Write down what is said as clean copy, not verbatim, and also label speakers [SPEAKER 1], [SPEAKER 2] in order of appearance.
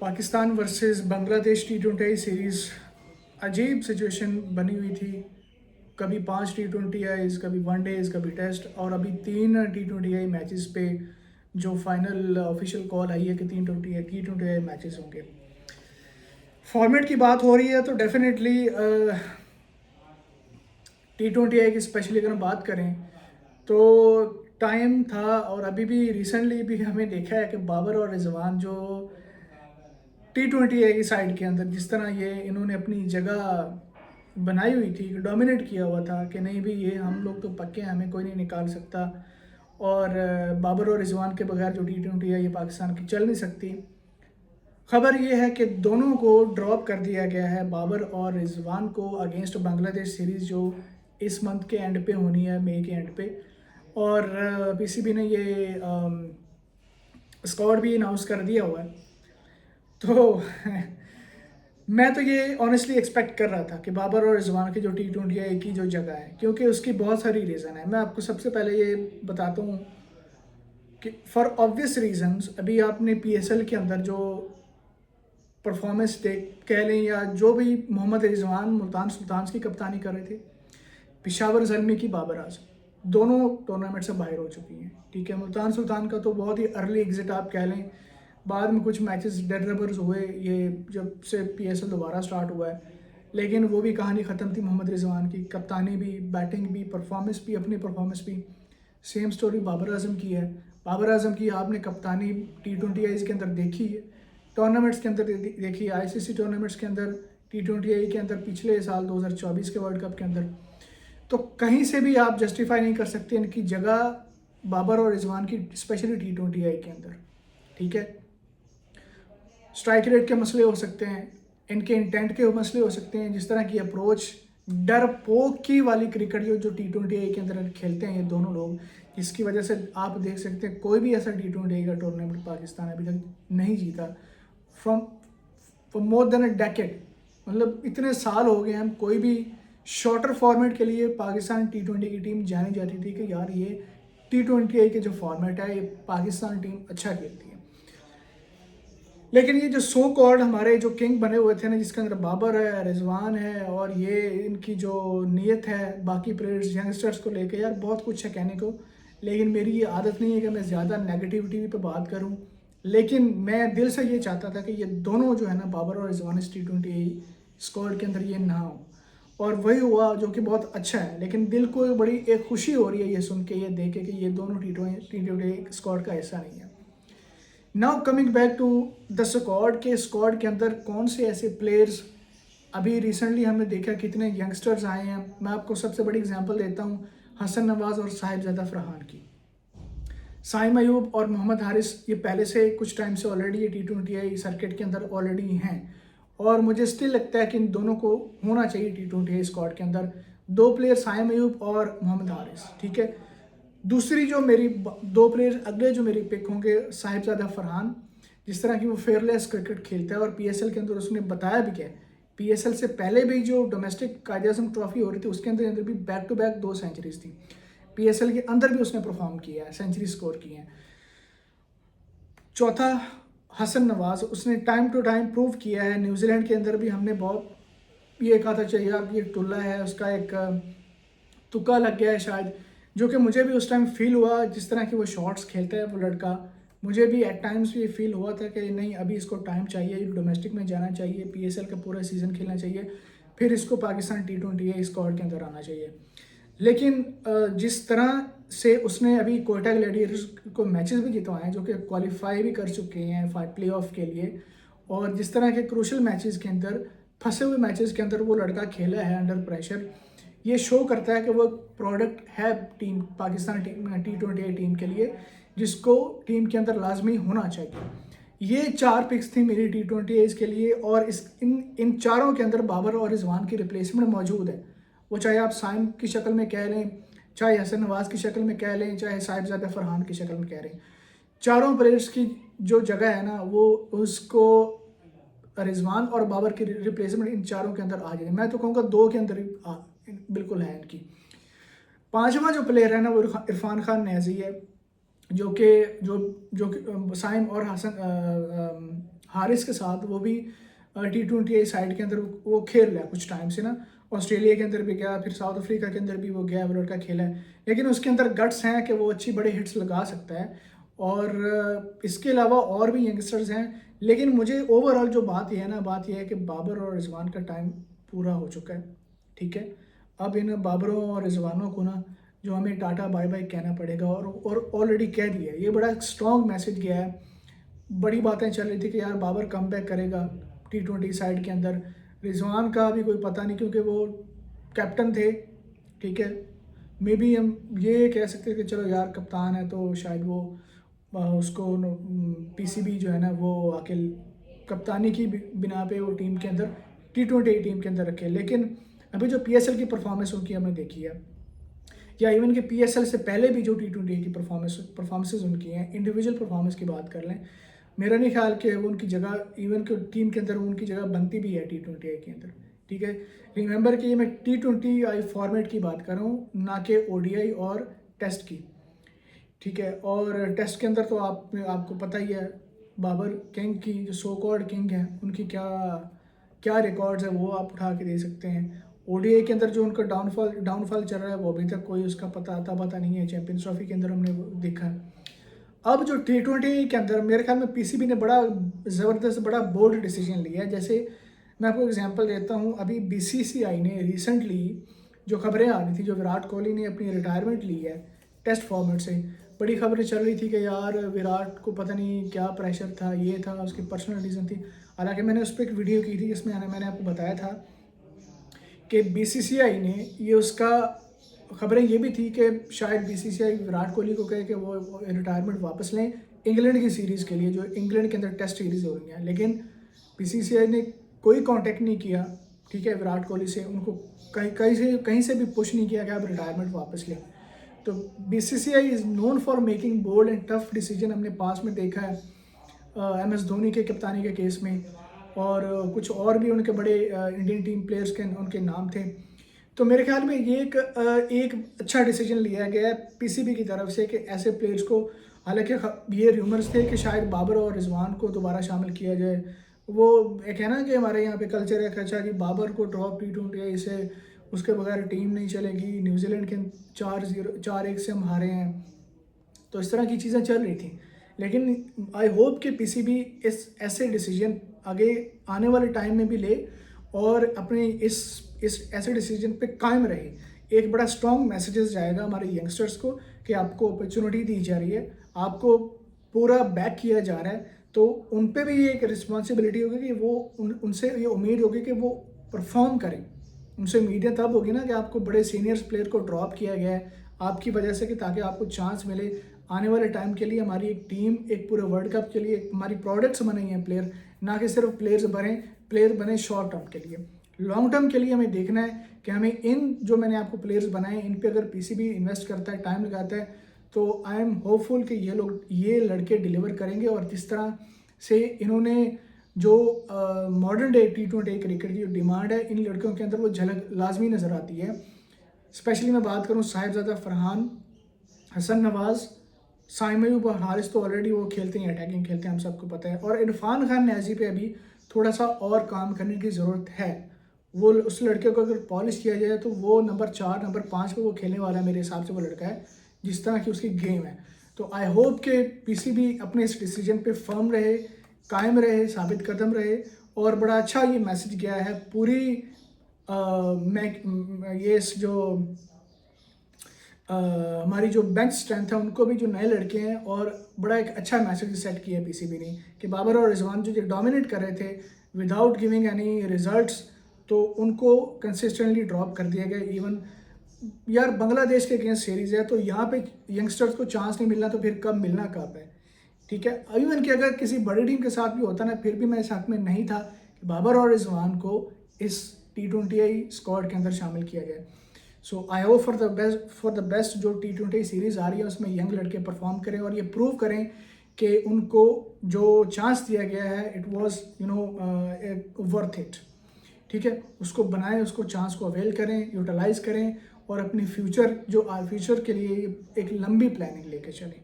[SPEAKER 1] Pakistan versus Bangladesh T20 series अजीब situation बनी हुई थी। कभी 5 T20Is, कभी वनडेज़, कभी टेस्ट और अभी 3 T20I मैचेस पे जो फाइनल ऑफिशियल कॉल आई है कि 3 T20I मैचेस होंगे। फॉर्मेट की बात हो रही है तो डेफिनेटली T20I की स्पेशली अगर हम बात करें तो टाइम था और अभी भी रिसेंटली भी हमें देखा है कि बाबर और रिजवान जो T20 की साइड के अंदर जिस तरह ये इन्होंने अपनी जगह बनाई हुई थी, डोमिनेट किया हुआ था कि नहीं भी ये हम लोग तो पक्के हैं, हमें कोई नहीं निकाल सकता। और बाबर और रिजवान के बगैर जो T20 है ये पाकिस्तान की चल नहीं सकती। खबर ये है कि दोनों को ड्रॉप कर दिया गया है, बाबर और रिजवान को, अगेंस्ट बांग्लादेश सीरीज़ जो इस मंथ के एंड पे होनी है, मई के एंड पे। और पीसीबी ने ये स्क्वाड भी अनाउंस कर दिया हुआ है। तो मैं तो ये ऑनेस्टली एक्सपेक्ट कर रहा था कि बाबर और रिजवान की जो T20I की जो जगह है, क्योंकि उसकी बहुत सारी रीज़न है। मैं आपको सबसे पहले ये बताता हूँ कि फॉर ऑब्वियस रीजंस अभी आपने PSL के अंदर जो परफॉर्मेंस देख कह लें या जो भी मोहम्मद रिजवान मुल्तान सुल्तान्स की कप्तानी कर रहे थे, पेशावर ज़ल्मी की बाबर आजम दोनों टूर्नामेंट से बाहर हो चुकी हैं। ठीक है, मुल्तान सुल्तान का तो बहुत ही अर्ली एग्जिट आप कह लें, बाद में कुछ मैचेस डेड रबर्स हुए ये जब से PSL दोबारा स्टार्ट हुआ है, लेकिन वो भी कहानी ख़त्म थी मोहम्मद रिजवान की। कप्तानी भी, बैटिंग भी, परफॉर्मेंस भी, अपनी परफॉर्मेंस भी। सेम स्टोरी बाबर आजम की है। बाबर आजम की आपने कप्तानी T20Is के अंदर देखी है, टूर्नामेंट्स के अंदर देखी है, ICC टूर्नामेंट्स के अंदर, T20I के अंदर, पिछले साल 2024 के वर्ल्ड कप के अंदर। तो कहीं से भी आप जस्टिफाई नहीं कर सकते इनकी जगह बाबर और रिजवान की, स्पेशली T20I के अंदर। ठीक है, स्ट्राइक रेट के मसले हो सकते हैं, इनके इंटेंट के मसले हो सकते हैं, जिस तरह की अप्रोच डरपोक की वाली क्रिकेट जो T20I के अंदर खेलते हैं ये दोनों लोग, जिसकी वजह से आप देख सकते हैं कोई भी ऐसा T20I का टूर्नामेंट पाकिस्तान अभी तक नहीं जीता from for more than a decade. मतलब इतने साल हो गए, हम कोई भी शॉर्टर फॉर्मेट के लिए पाकिस्तान T20 की टीम जानी जाती थी कि यार ये T20I के जो फॉर्मेट है ये पाकिस्तान टीम अच्छा खेलती है। लेकिन ये जो सो कॉल्ड हमारे जो किंग बने हुए थे ना, जिसके अंदर बाबर है, रिजवान है, और ये इनकी जो नीयत है बाकी प्लेयर्स यंगस्टर्स को लेकर, यार बहुत कुछ है कहने को, लेकिन मेरी ये आदत नहीं है कि मैं ज़्यादा नेगेटिविटी पे बात करूं। लेकिन मैं दिल से ये चाहता था कि ये दोनों जो है ना, बाबर और रिजवान, इस T20 स्क्वाड के अंदर ये ना हो, और वही हुआ जो कि बहुत अच्छा है। लेकिन दिल को बड़ी एक खुशी हो रही है ये सुन के, ये देख के कि ये दोनों T20 स्क्वाड का हिस्सा नहीं है। Now coming back to the squad के अंदर कौन से ऐसे प्लेयर्स अभी रिसेंटली हमने देखा, कितने यंगस्टर्स आए हैं। मैं आपको सबसे बड़ी एग्जांपल देता हूँ हसन नवाज और साहिबजादा फरहान की। साइम अयूब और मोहम्मद हारिस ये पहले से कुछ टाइम से ऑलरेडी ये T20I सर्किट के अंदर ऑलरेडी हैं, और मुझे स्टिल लगता है कि इन दोनों को होना चाहिए T20I स्क्वाड के अंदर। दो प्लेयर साइम अयूब और मोहम्मद हारिस, ठीक है। दूसरी जो मेरी दो प्लेयर अगले जो मेरी पिक होंगे, साहिबजादा फरहान, जिस तरह की वो फेयरलेस क्रिकेट खेलता है, और PSL के अंदर उसने बताया भी क्या है, PSL से पहले भी जो डोमेस्टिक कायदे आज़म ट्रॉफी हो रही थी उसके अंदर भी बैक टू बैक 2 सेंचुरीज थी। PSL के अंदर भी उसने परफॉर्म किया है, सेंचुरी स्कोर की है। चौथा हसन नवाज, उसने टाइम टू टाइम प्रूव किया है। न्यूजीलैंड के अंदर भी हमने बहुत ये कहा था चाहिए आप, ये टुल्ला है, उसका एक तुक्का लग गया है शायद, जो कि मुझे भी उस टाइम फील हुआ। जिस तरह की वो शॉट्स खेलता है वो लड़का, मुझे भी एट टाइम्स ये फील हुआ था कि नहीं अभी इसको टाइम चाहिए, डोमेस्टिक में जाना चाहिए, PSL का पूरा सीज़न खेलना चाहिए, फिर इसको पाकिस्तान T20 स्क्वाड के अंदर आना चाहिए। लेकिन जिस तरह से उसने अभी कोयटा ग्लैडिएटर्स को मैचेस भी जितवाए हैं, जो कि क्वालिफाई भी कर चुके हैं प्ले ऑफ के लिए, और जिस तरह के क्रूशल मैचेस के अंदर, फंसे हुए मैचेस के अंदर वो लड़का खेला है अंडर प्रेशर, ये शो करता है कि वो प्रोडक्ट है टीम पाकिस्तान T20 टीम के लिए, जिसको टीम के अंदर लाजमी होना चाहिए। ये 4 पिक्स थी मेरी T20 के लिए, और इस इन चारों के अंदर बाबर और रिजवान की रिप्लेसमेंट मौजूद है। वो चाहे आप साइम की शक्ल में कह लें, चाहे हसन नवाज की शक्ल में कह लें, चाहे साहिबजादा फरहान की शक्ल में कह लें, चारों प्लेयर्स की जो जगह है ना, वो उसको रिजवान और बाबर की रिप्लेसमेंट इन चारों के अंदर आ जाए। मैं तो कहूँगा 2 के अंदर बिल्कुल है इनकी। पांचवा जो प्लेयर है ना वो इरफान खान न्याजी है। जो कि साइम और हारिस के साथ वो भी T20 साइड के अंदर वो खेल रहा है कुछ टाइम से ना। ऑस्ट्रेलिया के अंदर भी गया, फिर साउथ अफ्रीका के अंदर भी वो गया, वो लड़का खेला है, लेकिन उसके अंदर गट्स हैं कि वो अच्छी बड़े हिट्स लगा सकता है। और इसके अलावा और भी यंगस्टर्स हैं, लेकिन मुझे ओवरऑल जो बात यह है ना, बात यह है कि बाबर और रिजवान का टाइम पूरा हो चुका है। ठीक है, अब इन बाबरों और रिजवानों को ना जो हमें टाटा बाय बाय कहना पड़ेगा, और ऑलरेडी कह दिया है। ये बड़ा स्ट्रॉन्ग मैसेज गया है। बड़ी बातें चल रही थी कि यार बाबर कम बैक करेगा T20 साइड के अंदर। रिजवान का भी कोई पता नहीं, क्योंकि वो कैप्टन थे। ठीक है, मे बी हम ये कह सकते हैं कि चलो यार कप्तान है तो शायद वो उसको PCB जो है ना वो आके कप्तानी की बिना पे वो टीम के अंदर T20 टीम के अंदर रखे। लेकिन अभी जो PSL की परफॉर्मेंस उनकी हमने देखी है, या इवन कि PSL से पहले भी जो T20 की परफॉर्मेंसेज उनकी हैं, इंडिविजुअल परफॉर्मेंस की बात कर लें, मेरा नहीं ख्याल कि वो उनकी जगह इवन कि टीम के अंदर उनकी जगह बनती भी है T20 के अंदर। ठीक है, रिमेंबर कि ये मैं T20 फॉर्मेट की बात कर रहा हूँ, ना कि ODI और टेस्ट की। ठीक है, और टेस्ट के अंदर तो आपको पता ही है बाबर किंग की, जो सो कॉल्ड किंग है, उनकी क्या क्या रिकॉर्ड्स है वो आप उठा के दे सकते हैं। ODI के अंदर जो उनका डाउनफॉल चल रहा है वो अभी तक कोई उसका पता नहीं है। चैंपियंस ट्रॉफी के अंदर हमने वो देखा है। अब जो T20 के अंदर मेरे ख्याल में PCB ने बड़ा ज़बरदस्त बड़ा बोल्ड डिसीजन लिया है। जैसे मैं आपको एग्जांपल देता हूँ, अभी BCCI ने रिसेंटली जो खबरें आ रही थी, जो विराट कोहली ने अपनी रिटायरमेंट ली है टेस्ट फॉर्मेट से, बड़ी खबरें चल रही थी कि यार विराट को पता नहीं क्या प्रेशर था, ये था, उसकी पर्सनल रीज़न थी। हालांकि मैंने उस पर एक वीडियो की थी जिसमें मैंने आपको बताया था कि BCCI ने ये उसका खबरें ये भी थी कि शायद BCCI विराट कोहली को कहे कि वो रिटायरमेंट वापस लें इंग्लैंड की सीरीज़ के लिए, जो इंग्लैंड के अंदर टेस्ट सीरीज़ हो रही हैं। लेकिन BCCI ने कोई कांटेक्ट नहीं किया, ठीक है, विराट कोहली से, उनको कहीं से भी पुश नहीं किया कि आप रिटायरमेंट वापस लें। तो BCCI is known for making bold and tough decision. हमने पास में देखा है MS धोनी के कप्तानी के केस में, और कुछ और भी उनके बड़े इंडियन टीम प्लेयर्स के उनके नाम थे। तो मेरे ख्याल में ये एक अच्छा डिसीजन लिया गया है PCB की तरफ से कि ऐसे प्लेयर्स को, हालांकि ये र्यूमर्स थे कि शायद बाबर और रिजवान को दोबारा शामिल किया जाए। वो एक है ना कि हमारे यहाँ पे कल्चर है कि अच्छा जी बाबर को ड्रॉप T20 से उसके बगैर टीम नहीं चलेगी, न्यूजीलैंड के 4-1 से हम हारे हैं, तो इस तरह की चीज़ें चल रही थी। लेकिन आई होप कि PCB इस ऐसे डिसीजन आगे आने वाले टाइम में भी ले और अपने इस ऐसे डिसीजन पे कायम रहे। एक बड़ा स्ट्रॉन्ग मैसेजेस जाएगा हमारे यंगस्टर्स को कि आपको अपॉर्चुनिटी दी जा रही है, आपको पूरा बैक किया जा रहा है। तो उन पे भी ये एक रिस्पॉन्सिबिलिटी होगी कि वो उनसे ये उम्मीद होगी कि वो परफॉर्म करें। उनसे उम्मीदें तब होगी ना कि आपको बड़े सीनियर्स प्लेयर को ड्रॉप किया गया है आपकी वजह से, कि ताकि आपको चांस मिले आने वाले टाइम के लिए। हमारी एक टीम एक पूरे वर्ल्ड कप के लिए हमारी प्रोडक्ट्स बने हैं प्लेयर, ना कि सिर्फ प्लेयर बने शॉर्ट टर्म के लिए। लॉन्ग टर्म के लिए हमें देखना है कि हमें इन जो मैंने आपको प्लेयर्स बनाए इन पे अगर PCB इन्वेस्ट करता है, टाइम लगाता है, तो आई एम होपफुल कि ये लड़के डिलीवर करेंगे। और जिस तरह से इन्होंने जो मॉडर्न डे T20 क्रिकेट की जो डिमांड है इन लड़कियों के अंदर वो झलक लाजमी नज़र आती है। स्पेशली मैं बात करूँ साहिबजादा फरहान, हसन नवाज़, साइम अयूब और हारिस, तो ऑलरेडी वो खेलते हैं, अटैकिंग खेलते हैं, हम सबको पता है। और इरफान खान न्याजी पे अभी थोड़ा सा और काम करने की ज़रूरत है। वो उस लड़के को अगर पॉलिश किया जाए तो वो नंबर 4 नंबर 5 पे वो खेलने वाला है, मेरे हिसाब से वो लड़का है जिस तरह की उसकी गेम है। तो आई होप कि PCB अपने इस डिसीजन पे फर्म रहे, कायम रहे, साबित कदम रहे। और बड़ा अच्छा ये मैसेज गया है पूरी ये जो हमारी जो बेंच स्ट्रेंथ है उनको भी, जो नए लड़के हैं, और बड़ा एक अच्छा मैसेज सेट किया है PCB ने कि बाबर और रिजवान जो डोमिनेट कर रहे थे विदाउट गिविंग एनी रिजल्ट्स, तो उनको कंसिस्टेंटली ड्रॉप कर दिया गया। इवन यार बांग्लादेश के अगेंस्ट सीरीज़ है, तो यहाँ पे यंगस्टर्स को चांस नहीं मिलना, तो फिर कब मिलना कब है। ठीक है, इवन कि अगर किसी बड़ी टीम के साथ भी होता ना, फिर भी मैं इस हक में नहीं था कि बाबर और रिजवान को इस T20 स्क्वाड के अंदर शामिल किया गया। So I hope for the best जो T20 सीरीज़ आ रही है उसमें यंग लड़के परफॉर्म करें और ये प्रूव करें कि उनको जो चांस दिया गया है इट वाज वर्थ इट। ठीक है, उसको बनाएं, उसको चांस को अवेल करें, यूटिलाइज़ करें और अपनी फ्यूचर के लिए एक लंबी प्लानिंग लेके चलें।